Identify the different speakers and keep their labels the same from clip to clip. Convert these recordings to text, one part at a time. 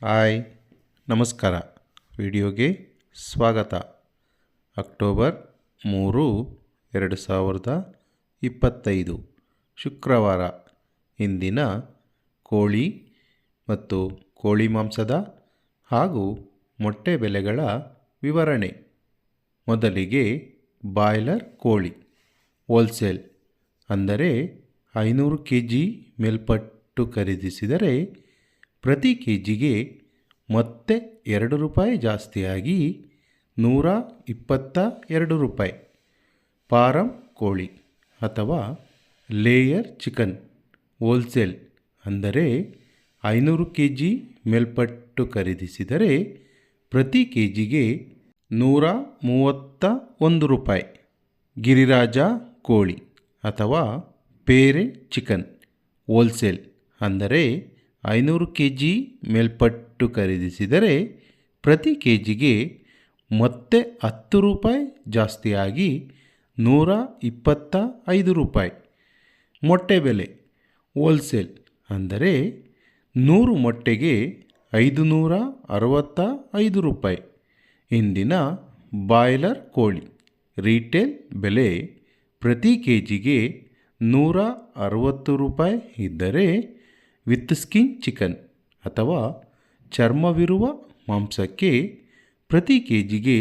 Speaker 1: Hi ನಮಸ್ಕಾರ. ವಿಡಿಯೋಗೆ ಸ್ವಾಗತ. ಅಕ್ಟೋಬರ್ 3, 2025 ಶುಕ್ರವಾರ. ಇಂದಿನ ಕೋಳಿ ಮತ್ತು ಕೋಳಿ ಮಾಂಸದ ಹಾಗೂ ಮೊಟ್ಟೆ ಬೆಲೆಗಳ ವಿವರಣೆ. ಮೊದಲಿಗೆ ಬಾಯ್ಲರ್ ಕೋಳಿ ಹೋಲ್ಸೇಲ್ ಅಂದರೆ 500 kg ಮೇಲ್ಪಟ್ಟು ಖರೀದಿಸಿದರೆ ಪ್ರತಿ ಕೆ ಜಿಗೆ ಮತ್ತೆ ₹2 ಜಾಸ್ತಿಯಾಗಿ ₹122. ಫಾರಂ ಕೋಳಿ ಅಥವಾ ಲೇಯರ್ ಚಿಕನ್ ಹೋಲ್ಸೇಲ್ ಅಂದರೆ 500 kg ಮೇಲ್ಪಟ್ಟು ಖರೀದಿಸಿದರೆ ಪ್ರತಿ ಕೆ ಜಿಗೆ ₹131. ಗಿರಿರಾಜ ಕೋಳಿ ಅಥವಾ ಪೇರೆಂಟ್ ಚಿಕನ್ ಹೋಲ್ಸೇಲ್ ಅಂದರೆ 500 kg ಮೇಲ್ಪಟ್ಟು ಖರೀದಿಸಿದರೆ ಪ್ರತಿ ಕೆ ಜಿಗೆ ಮತ್ತೆ ₹10 ಜಾಸ್ತಿಯಾಗಿ ₹125. ಮೊಟ್ಟೆ ಬೆಲೆ ಹೋಲ್ಸೇಲ್ ಅಂದರೆ 100 ಮೊಟ್ಟೆಗೆ ₹565. ಇಂದಿನ ಬಾಯ್ಲರ್ ಕೋಳಿ ರೀಟೇಲ್ ಬೆಲೆ ಪ್ರತಿ ಕೆ ಜಿಗೆ ₹160 ಇದ್ದರೆ ವಿತ್ ಸ್ಕಿನ್ ಚಿಕನ್ ಅಥವಾ ಚರ್ಮವಿರುವ ಮಾಂಸಕ್ಕೆ ಪ್ರತಿ ಕೆ ಜಿಗೆ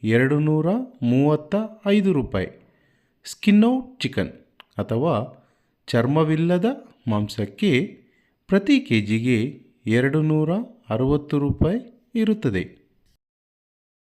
Speaker 1: ₹235. ಸ್ಕಿನ್ ಔಟ್ ಚಿಕನ್ ಅಥವಾ ಚರ್ಮವಿಲ್ಲದ ಮಾಂಸಕ್ಕೆ ಪ್ರತಿ ಕೆ ಜಿಗೆ ₹260 ಇರುತ್ತದೆ.